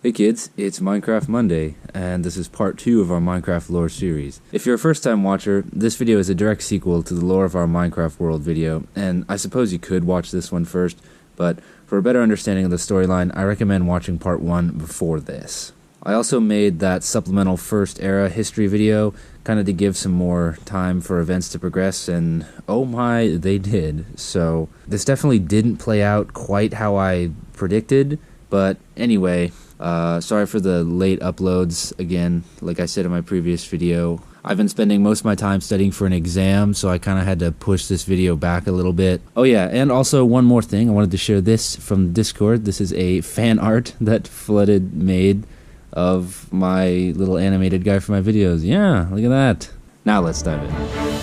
Hey kids, it's Minecraft Monday, and this is part 2 of our Minecraft lore series. If you're a first time watcher, this video is a direct sequel to the lore of our Minecraft world video, and I suppose you could watch this one first, but for a better understanding of the storyline, I recommend watching part 1 before this. I also made that supplemental First Era history video, kind of to give some more time for events to progress, and oh my, they did. So this definitely didn't play out quite how I predicted, but anyway, sorry for the late uploads. Again, like I said in my previous video, I've been spending most of my time studying for an exam, so I kind of had to push this video back a little bit. Oh yeah, and also one more thing, I wanted to share this from Discord. This is a fan art that Flooded made of my little animated guy for my videos. Yeah, look at that. Now let's dive in.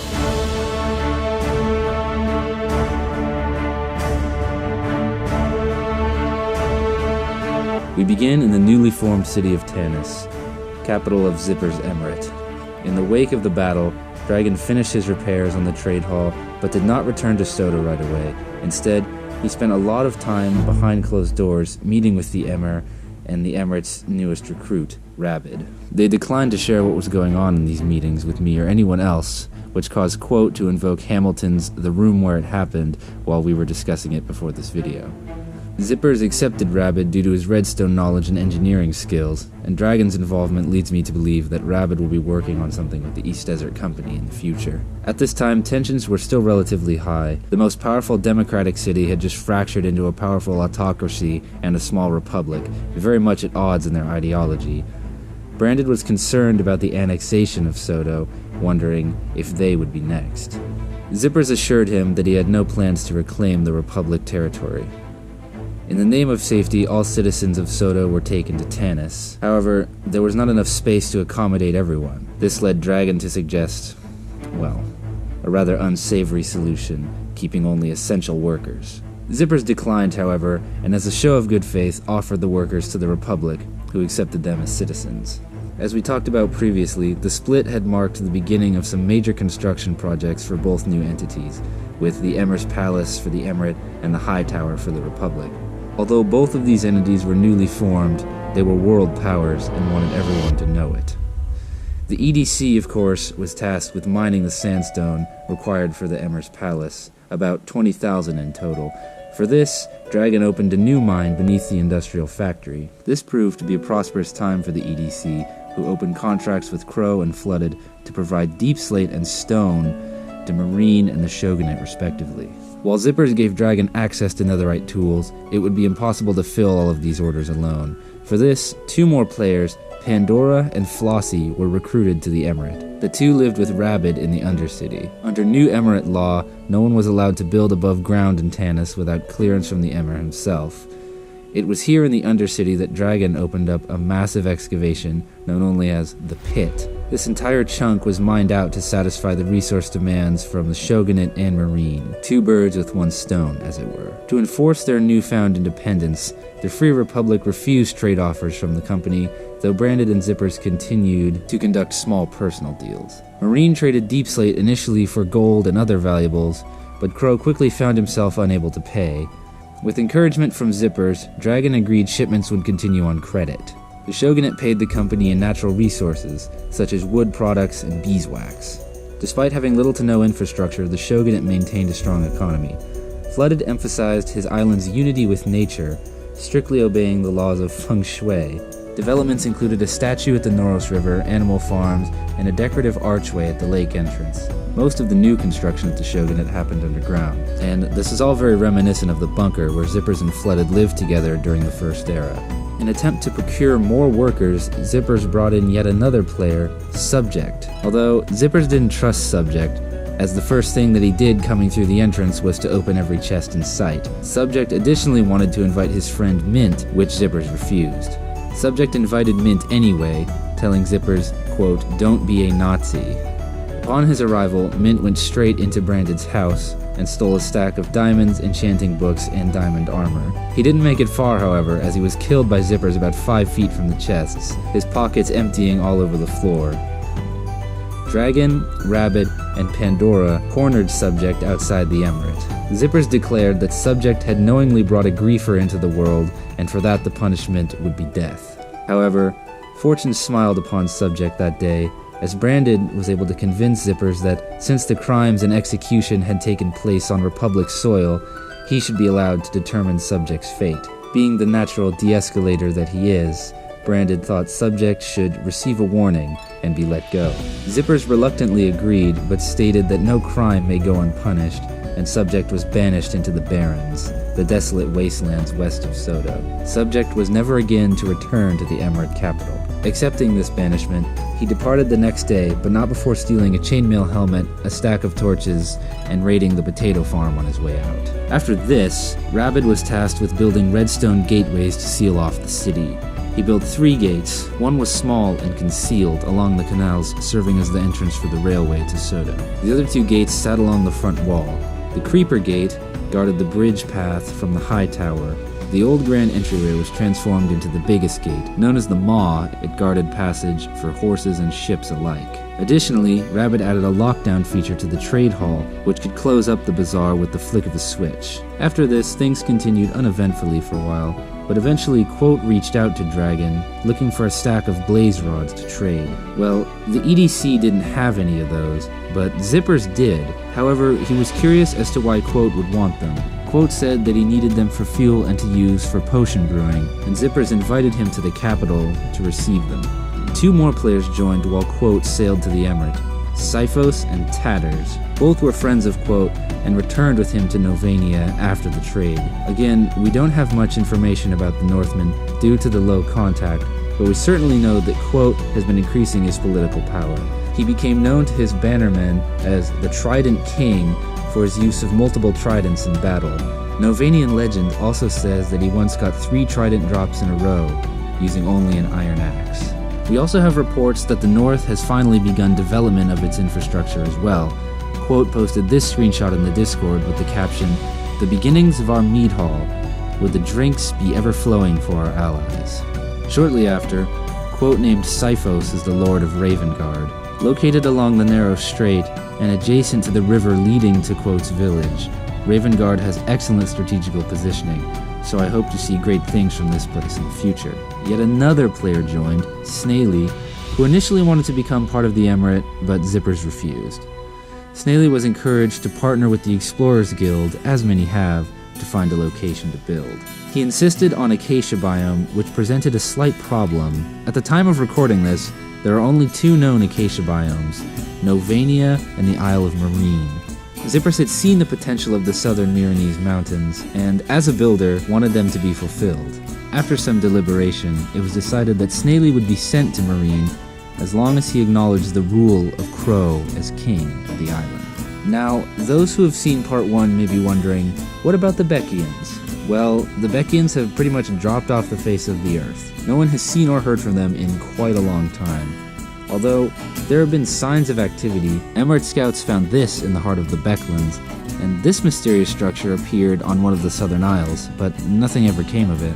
We begin in the newly formed city of Tanis, capital of Zipper's Emirate. In the wake of the battle, Dragon finished his repairs on the trade hall, but did not return to Soda right away. Instead, he spent a lot of time behind closed doors, meeting with the Emir and the Emirate's newest recruit, Rabid. They declined to share what was going on in these meetings with me or anyone else, which caused Quote to invoke Hamilton's "the room where it happened" while we were discussing it before this video. Zippers accepted Rabid due to his redstone knowledge and engineering skills, and Dragon's involvement leads me to believe that Rabid will be working on something with the East Desert Company in the future. At this time, tensions were still relatively high. The most powerful democratic city had just fractured into a powerful autocracy and a small republic, very much at odds in their ideology. Branded was concerned about the annexation of Sodo, wondering if they would be next. Zippers assured him that he had no plans to reclaim the Republic territory. In the name of safety, all citizens of Soda were taken to Tanis. However, there was not enough space to accommodate everyone. This led Dragon to suggest, well, a rather unsavory solution, keeping only essential workers. Zippers declined, however, and as a show of good faith, offered the workers to the Republic, who accepted them as citizens. As we talked about previously, the split had marked the beginning of some major construction projects for both new entities, with the Emir's Palace for the Emirate and the High Tower for the Republic. Although both of these entities were newly formed, they were world powers and wanted everyone to know it. The EDC, of course, was tasked with mining the sandstone required for the Emir's Palace, about 20,000 in total. For this, Dragon opened a new mine beneath the industrial factory. This proved to be a prosperous time for the EDC, who opened contracts with Crow and Flooded to provide deep slate and stone to Myreen and the Shogunate respectively. While Zippers gave Dragon access to netherite tools, it would be impossible to fill all of these orders alone. For this, 2 more players, Pandora and Flossie, were recruited to the Emirate. The 2 lived with Rabid in the Undercity. Under new Emirate law, no one was allowed to build above ground in Tanis without clearance from the Emir himself. It was here in the Undercity that Dragon opened up a massive excavation known only as the Pit. This entire chunk was mined out to satisfy the resource demands from the Shogunate and Myreen, 2 birds with 1 stone, as it were. To enforce their newfound independence, the Free Republic refused trade offers from the company, though Branded and Zippers continued to conduct small personal deals. Myreen traded deep slate initially for gold and other valuables, but Crow quickly found himself unable to pay. With encouragement from Zippers, Dragon agreed shipments would continue on credit. The Shogunate paid the company in natural resources, such as wood products and beeswax. Despite having little to no infrastructure, the Shogunate maintained a strong economy. Flooded emphasized his island's unity with nature, strictly obeying the laws of feng shui. Developments included a statue at the Noros River, animal farms, and a decorative archway at the lake entrance. Most of the new construction at the Shogunate happened underground, and this is all very reminiscent of the bunker where Zippers and Flooded lived together during the First Era. In an attempt to procure more workers, Zippers brought in yet another player, Subject. Although Zippers didn't trust Subject, as the first thing that he did coming through the entrance was to open every chest in sight. Subject additionally wanted to invite his friend Mint, which Zippers refused. Subject invited Mint anyway, telling Zippers, quote, "Don't be a Nazi." Upon his arrival, Mint went straight into Branded's house and stole a stack of diamonds, enchanting books, and diamond armor. He didn't make it far, however, as he was killed by Zippers about 5 feet from the chests, his pockets emptying all over the floor. Dragon, Rabid, and Pandora cornered Subject outside the Emirate. Zippers declared that Subject had knowingly brought a griefer into the world, and for that the punishment would be death. However, fortune smiled upon Subject that day, as Brandon was able to convince Zippers that since the crimes and execution had taken place on Republic soil, he should be allowed to determine Subject's fate. Being the natural de-escalator that he is, Brandon thought Subject should receive a warning and be let go. Zippers reluctantly agreed, but stated that no crime may go unpunished, and Subject was banished into the Barrens, the desolate wastelands west of Soto. Subject was never again to return to the Emirate capital. Accepting this banishment, he departed the next day, but not before stealing a chainmail helmet, a stack of torches, and raiding the potato farm on his way out. After this, Rabbit was tasked with building redstone gateways to seal off the city. He built 3 gates. One was small and concealed along the canals, serving as the entrance for the railway to Soto. The other 2 gates sat along the front wall. The Creeper Gate guarded the bridge path from the high tower. The old grand entryway was transformed into the biggest gate. Known as the Maw, it guarded passage for horses and ships alike. Additionally, Rabbit added a lockdown feature to the trade hall, which could close up the bazaar with the flick of a switch. After this, things continued uneventfully for a while, but eventually Quote reached out to Dragon, looking for a stack of blaze rods to trade. Well, the EDC didn't have any of those, but Zippers did. However, he was curious as to why Quote would want them. Quote said that he needed them for fuel and to use for potion brewing, and Zippers invited him to the capital to receive them. 2 more players joined while Quote sailed to the Emirate, Siphos and Tatters. Both were friends of Quote and returned with him to Novania after the trade. Again, we don't have much information about the Northmen due to the low contact, but we certainly know that Quote has been increasing his political power. He became known to his bannermen as the Trident King for his use of multiple tridents in battle. Novanian legend also says that he once got 3 trident drops in a row, using only an iron axe. We also have reports that the North has finally begun development of its infrastructure as well. Quote posted this screenshot in the Discord with the caption, "The beginnings of our mead hall, would the drinks be ever flowing for our allies." Shortly after, Quote named Siphos as the Lord of Ravengard. Located along the narrow strait and adjacent to the river leading to Quote's village, Ravengard has excellent strategical positioning, so I hope to see great things from this place in the future. Yet another player joined, Snaily, who initially wanted to become part of the Emirate, but Zippers refused. Snaily was encouraged to partner with the Explorers Guild, as many have, to find a location to build. He insisted on Acacia biome, which presented a slight problem. At the time of recording this, there are only 2 known Acacia biomes, Novania and the Isle of Myreen. Zippers had seen the potential of the southern Myrenese mountains, and as a builder, wanted them to be fulfilled. After some deliberation, it was decided that Snaily would be sent to Myreen as long as he acknowledged the rule of Crow as king of the island. Now, those who have seen part 1 may be wondering, what about the Beckians? Well, the Beckians have pretty much dropped off the face of the earth. No one has seen or heard from them in quite a long time. Although there have been signs of activity, Emirate scouts found this in the heart of the Becklands, and this mysterious structure appeared on one of the southern isles, but nothing ever came of it.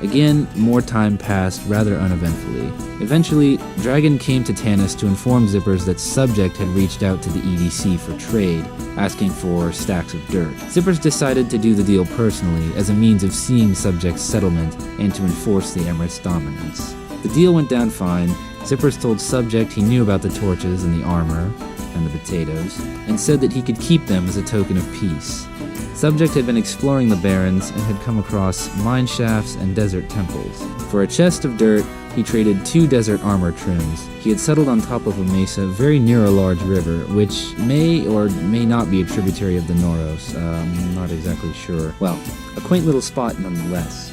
Again, more time passed rather uneventfully. Eventually, Dragon came to Tanis to inform Zippers that Subject had reached out to the EDC for trade, asking for stacks of dirt. Zippers decided to do the deal personally as a means of seeing Subject's settlement and to enforce the Emirate's dominance. The deal went down fine. Zippers told Subject he knew about the torches and the armor and the potatoes, and said that he could keep them as a token of peace. Subject had been exploring the Barrens and had come across mine shafts and desert temples. For a chest of dirt, he traded 2 desert armor trims. He had settled on top of a mesa very near a large river, which may or may not be a tributary of the Noros. I'm not exactly sure. Well, a quaint little spot nonetheless.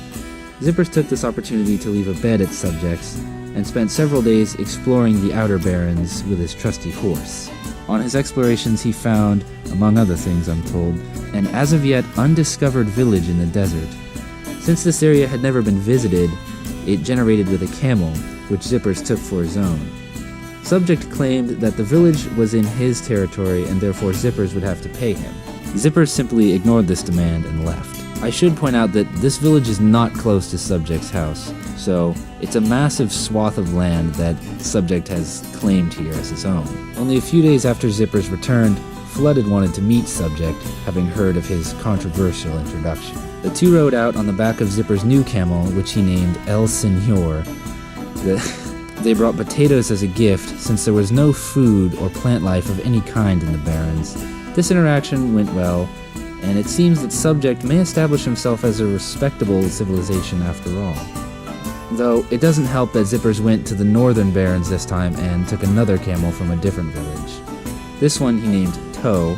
Zippers took this opportunity to leave a bed at Subject's, and spent several days exploring the outer Barrens with his trusty horse. On his explorations he found, among other things I'm told, an as of yet undiscovered village in the desert. Since this area had never been visited, it generated with a camel, which Zippers took for his own. Subject claimed that the village was in his territory and therefore Zippers would have to pay him. Zippers simply ignored this demand and left. I should point out that this village is not close to Subject's house, so it's a massive swath of land that Subject has claimed here as his own. Only a few days after Zippers returned, Flooded wanted to meet Subject, having heard of his controversial introduction. The 2 rode out on the back of Zippers' new camel, which he named El Senor. they brought potatoes as a gift since there was no food or plant life of any kind in the Barrens. This interaction went well, and it seems that Subject may establish himself as a respectable civilization after all. Though it doesn't help that Zippers went to the northern Barrens this time and took another camel from a different village. This one he named Toe,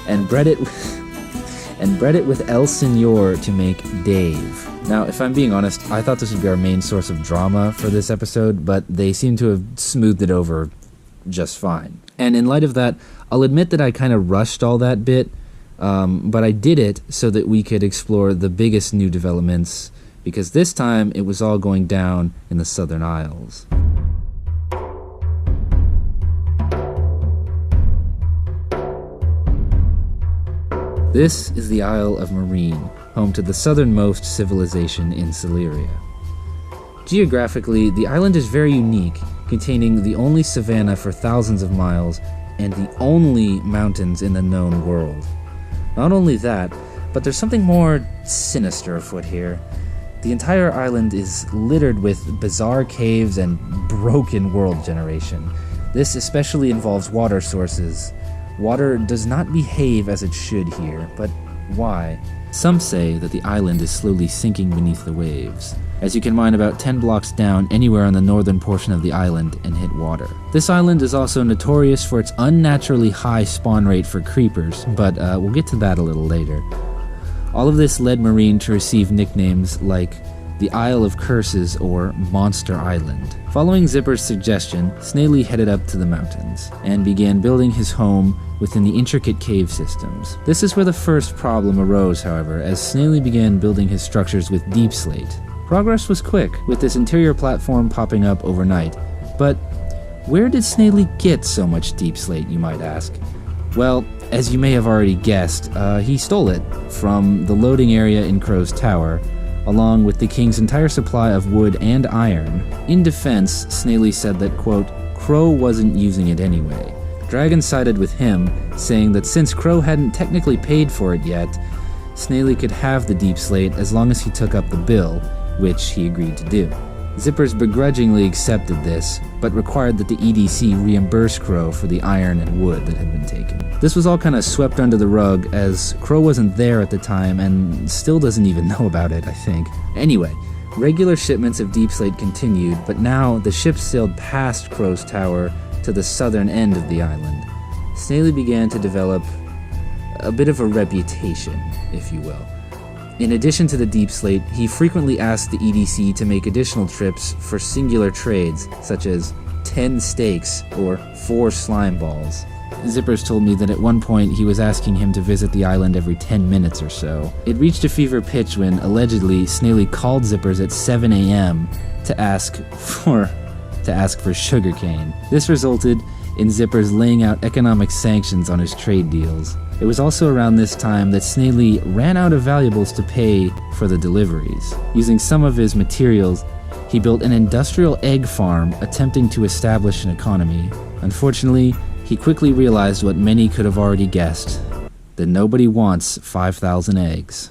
and bred it with El Senor to make Dave. Now, if I'm being honest, I thought this would be our main source of drama for this episode, but they seem to have smoothed it over just fine. And in light of that, I'll admit that I kind of rushed all that bit, but I did it so that we could explore the biggest new developments, because this time it was all going down in the Southern Isles. This is the Isle of Myreen, home to the southernmost civilization in Celeria. Geographically, the island is very unique, containing the only savanna for thousands of miles and the only mountains in the known world. Not only that, but there's something more sinister afoot here. The entire island is littered with bizarre caves and broken world generation. This especially involves water sources. Water does not behave as it should here, but why? Some say that the island is slowly sinking beneath the waves, as you can mine about 10 blocks down anywhere on the northern portion of the island and hit water. This island is also notorious for its unnaturally high spawn rate for creepers, but we'll get to that a little later. All of this led Myreen to receive nicknames like the Isle of Curses or Monster Island. Following Zipper's suggestion, Snaily headed up to the mountains and began building his home within the intricate cave systems. This is where the first problem arose, however, as Snaily began building his structures with deep slate. Progress was quick, with this interior platform popping up overnight. But where did Snaily get so much deep slate, you might ask? Well, as you may have already guessed, he stole it from the loading area in Crow's Tower, along with the king's entire supply of wood and iron. In defense, Snaily said that, quote, Crow wasn't using it anyway. Dragon sided with him, saying that since Crow hadn't technically paid for it yet, Snaily could have the deep slate as long as he took up the bill, which he agreed to do. Zippers begrudgingly accepted this, but required that the EDC reimburse Crow for the iron and wood that had been taken. This was all kind of swept under the rug, as Crow wasn't there at the time and still doesn't even know about it, I think. Anyway, regular shipments of deep slate continued, but now the ships sailed past Crow's Tower to the southern end of the island. Snaily began to develop a bit of a reputation, if you will. In addition to the deep slate, he frequently asked the EDC to make additional trips for singular trades, such as 10 steaks or 4 slime balls. Zippers told me that at one point he was asking him to visit the island every 10 minutes or so. It reached a fever pitch when, allegedly, Snaily called Zippers at 7 a.m. to ask for sugarcane. This resulted in Zippers laying out economic sanctions on his trade deals. It was also around this time that Snaily ran out of valuables to pay for the deliveries. Using some of his materials, he built an industrial egg farm attempting to establish an economy. Unfortunately, he quickly realized what many could have already guessed, that nobody wants 5,000 eggs.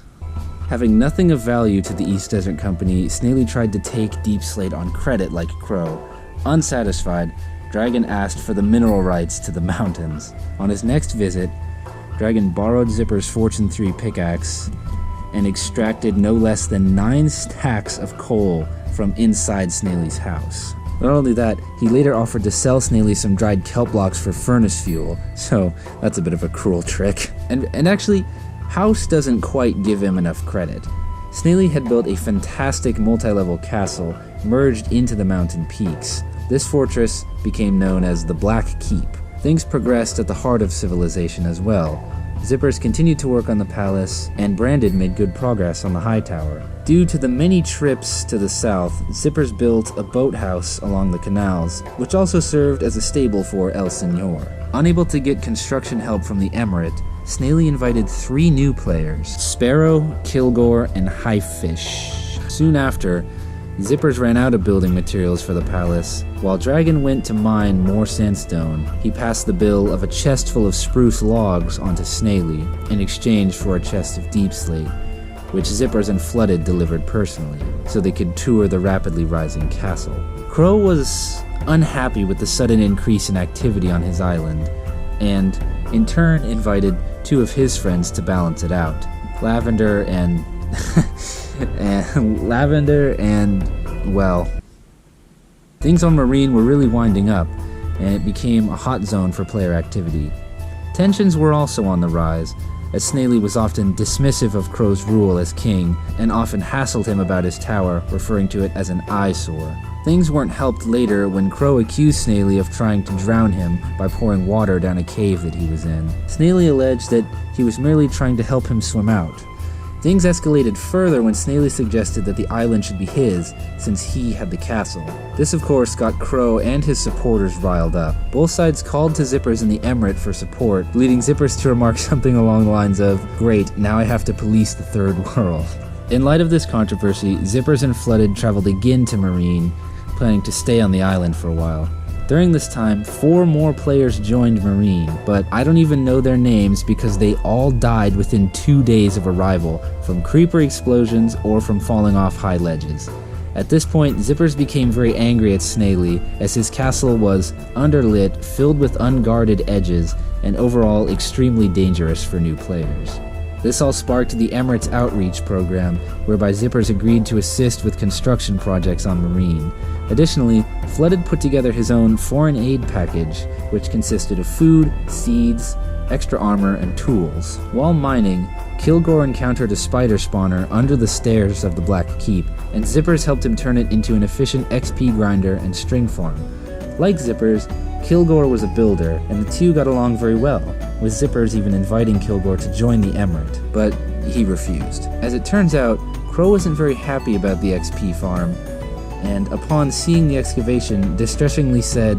Having nothing of value to the East Desert Company, Snaily tried to take deep slate on credit like Crow. Unsatisfied, Dragon asked for the mineral rights to the mountains. On his next visit, Dragon borrowed Zipper's Fortune 3 pickaxe and extracted no less than 9 stacks of coal from inside Snaily's house. Not only that, he later offered to sell Snaily some dried kelp blocks for furnace fuel, so that's a bit of a cruel trick. And actually, House doesn't quite give him enough credit. Snaily had built a fantastic multi-level castle merged into the mountain peaks. This fortress became known as the Black Keep. Things progressed at the heart of civilization as well. Zippers continued to work on the palace, and Branded made good progress on the high tower. Due to the many trips to the south, Zippers built a boathouse along the canals, which also served as a stable for El Senor. Unable to get construction help from the Emirate, Snaily invited 3 new players, Sparrow, Kilgore, and Highfish. Soon after, Zippers ran out of building materials for the palace. While Dragon went to mine more sandstone, he passed the bill of a chest full of spruce logs onto Snaily in exchange for a chest of deep slate. which Zippers and Flooded delivered personally, so they could tour the rapidly rising castle. Crow was unhappy with the sudden increase in activity on his island, and in turn invited two of his friends to balance it out. Lavender and well, things on Myreen were really winding up, and it became a hot zone for player activity. Tensions were also on the rise, as Snaily was often dismissive of Crow's rule as king, and often hassled him about his tower, referring to it as an eyesore. Things weren't helped later when Crow accused Snaily of trying to drown him by pouring water down a cave that he was in. Snaily alleged that he was merely trying to help him swim out. Things escalated further when Snaily suggested that the island should be his, since he had the castle. This of course got Crow and his supporters riled up. Both sides called to Zippers in the Emirate for support, leading Zippers to remark something along the lines of, "Great, now I have to police the third world." In light of this controversy, Zippers and Flooded traveled again to Myreen, planning to stay on the island for a while. During this time, 4 more players joined Myreen, but I don't even know their names because they all died within 2 days of arrival, from creeper explosions or from falling off high ledges. At this point, Zippers became very angry at Snaily, as his castle was underlit, filled with unguarded edges, and overall extremely dangerous for new players. This all sparked the Emirates Outreach program, whereby Zippers agreed to assist with construction projects on Myreen. Additionally, Flooded put together his own foreign aid package, which consisted of food, seeds, extra armor, and tools. While mining, Kilgore encountered a spider spawner under the stairs of the Black Keep, and Zippers helped him turn it into an efficient XP grinder and string farm. Like Zippers, Kilgore was a builder, and the two got along very well, with Zippers even inviting Kilgore to join the Emirate, but he refused. As it turns out, Crow wasn't very happy about the XP farm, and upon seeing the excavation, distressingly said,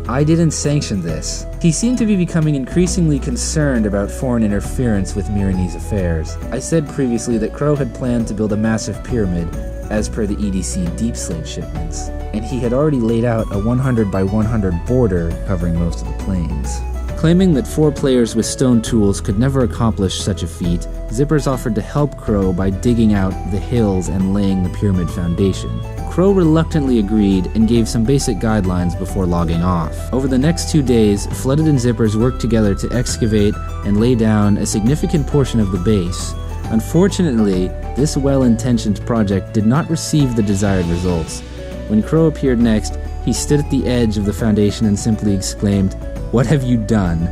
"I didn't sanction this." He seemed to be becoming increasingly concerned about foreign interference with Myrene's affairs. I said previously that Crow had planned to build a massive pyramid, as per the EDC Deep Slate shipments, and he had already laid out a 100 by 100 border covering most of the plains. Claiming that 4 players with stone tools could never accomplish such a feat, Zippers offered to help Crow by digging out the hills and laying the pyramid foundation. Crow reluctantly agreed and gave some basic guidelines before logging off. Over the next 2 days, Flooded and Zippers worked together to excavate and lay down a significant portion of the base. Unfortunately, this well-intentioned project did not receive the desired results. When Crow appeared next, he stood at the edge of the foundation and simply exclaimed, "What have you done?"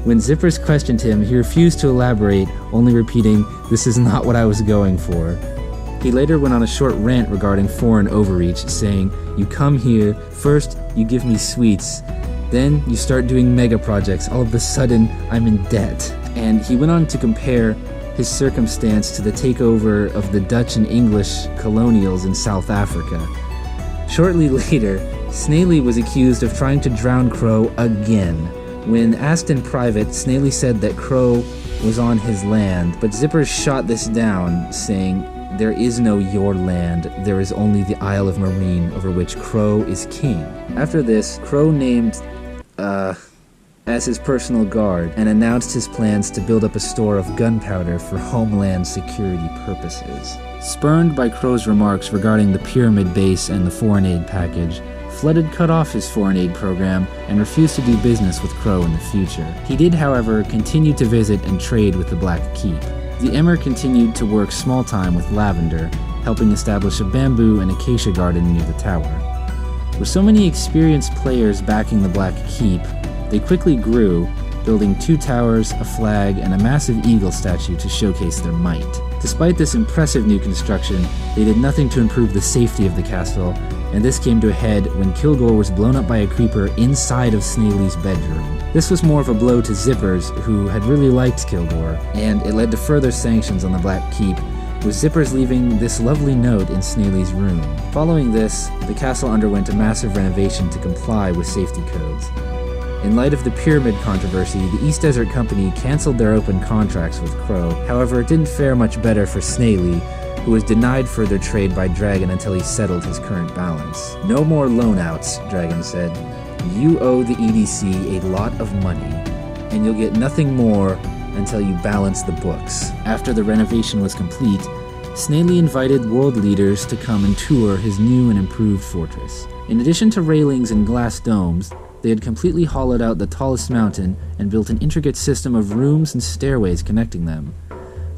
When Zippers questioned him, he refused to elaborate, only repeating, "This is not what I was going for." He later went on a short rant regarding foreign overreach, saying, "You come here, first you give me sweets, then you start doing mega projects, all of a sudden I'm in debt." And he went on to compare his circumstance to the takeover of the Dutch and English colonials in South Africa. Shortly later, Snaily was accused of trying to drown Crow again. When asked in private, Snaily said that Crow was on his land, but Zippers shot this down, saying, "There is no your land, there is only the Isle of Myreen, over which Crow is king." After this, Crow named, as his personal guard, and announced his plans to build up a store of gunpowder for homeland security purposes. Spurned by Crow's remarks regarding the pyramid base and the foreign aid package, Flooded cut off his foreign aid program and refused to do business with Crow in the future. He did, however, continue to visit and trade with the Black Keep. The Emir continued to work small time with Lavender, helping establish a bamboo and acacia garden near the tower. With so many experienced players backing the Black Keep, they quickly grew, building 2 towers, a flag, and a massive eagle statue to showcase their might. Despite this impressive new construction, they did nothing to improve the safety of the castle, and this came to a head when Kilgore was blown up by a creeper inside of Snaily's bedroom. This was more of a blow to Zippers, who had really liked Kilgore, and it led to further sanctions on the Black Keep, with Zippers leaving this lovely note in Snaily's room. Following this, the castle underwent a massive renovation to comply with safety codes. In light of the pyramid controversy, the East Desert Company canceled their open contracts with Crow. However, it didn't fare much better for Snaily, who was denied further trade by Dragon until he settled his current balance. "No more loan-outs," Dragon said. "You owe the EDC a lot of money, and you'll get nothing more until you balance the books. After the renovation was complete, Snaily invited world leaders to come and tour his new and improved fortress. In addition to railings and glass domes, they had completely hollowed out the tallest mountain and built an intricate system of rooms and stairways connecting them.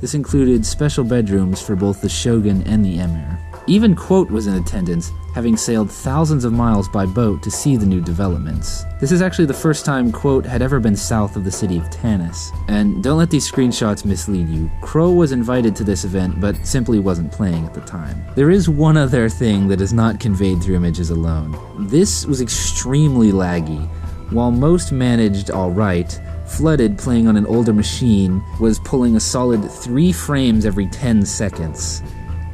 This included special bedrooms for both the shogun and the emir. Even Quote was in attendance, having sailed thousands of miles by boat to see the new developments. This is actually the first time Quote had ever been south of the city of Tanis. And don't let these screenshots mislead you. Crow was invited to this event, but simply wasn't playing at the time. There is one other thing that is not conveyed through images alone. This was extremely laggy. While most managed alright, Flooded, playing on an older machine, was pulling a solid 3 frames every 10 seconds.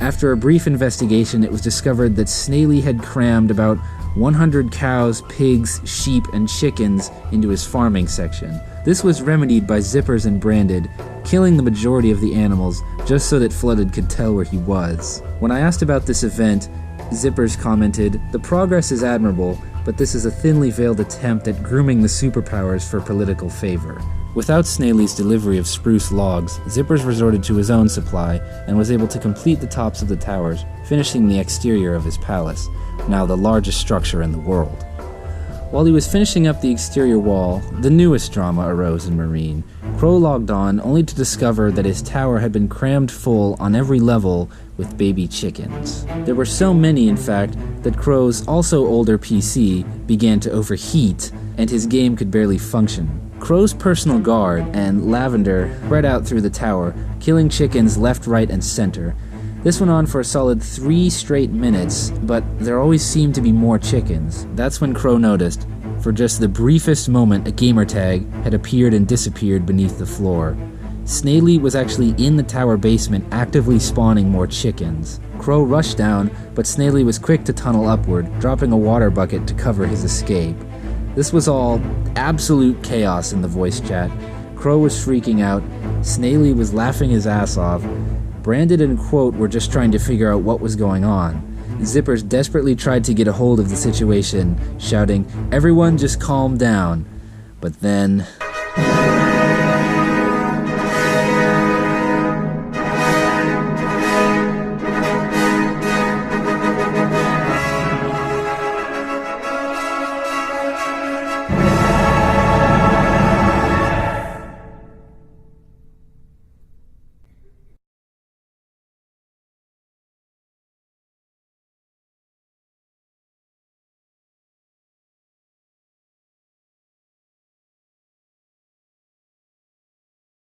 After a brief investigation, it was discovered that Snaily had crammed about 100 cows, pigs, sheep, and chickens into his farming section. This was remedied by Zippers and Branded, killing the majority of the animals just so that Flooded could tell where he was. When I asked about this event, Zippers commented, "The progress is admirable, but this is a thinly veiled attempt at grooming the superpowers for political favor." Without Snaily's delivery of spruce logs, Zippers resorted to his own supply and was able to complete the tops of the towers, finishing the exterior of his palace, now the largest structure in the world. While he was finishing up the exterior wall, the newest drama arose in Myreen. Crow logged on only to discover that his tower had been crammed full on every level with baby chickens. There were so many, in fact, that Crow's also older PC began to overheat, and his game could barely function. Crow's personal guard and Lavender spread out through the tower, killing chickens left, right, and center. This went on for a solid 3 straight minutes, but there always seemed to be more chickens. That's when Crow noticed, for just the briefest moment, a gamertag had appeared and disappeared beneath the floor. Snaily was actually in the tower basement, actively spawning more chickens. Crow rushed down, but Snaily was quick to tunnel upward, dropping a water bucket to cover his escape. This was all absolute chaos in the voice chat. Crow was freaking out, Snaily was laughing his ass off, Branded and Quote were just trying to figure out what was going on. Zippers desperately tried to get a hold of the situation, shouting, "Everyone just calm down." But then...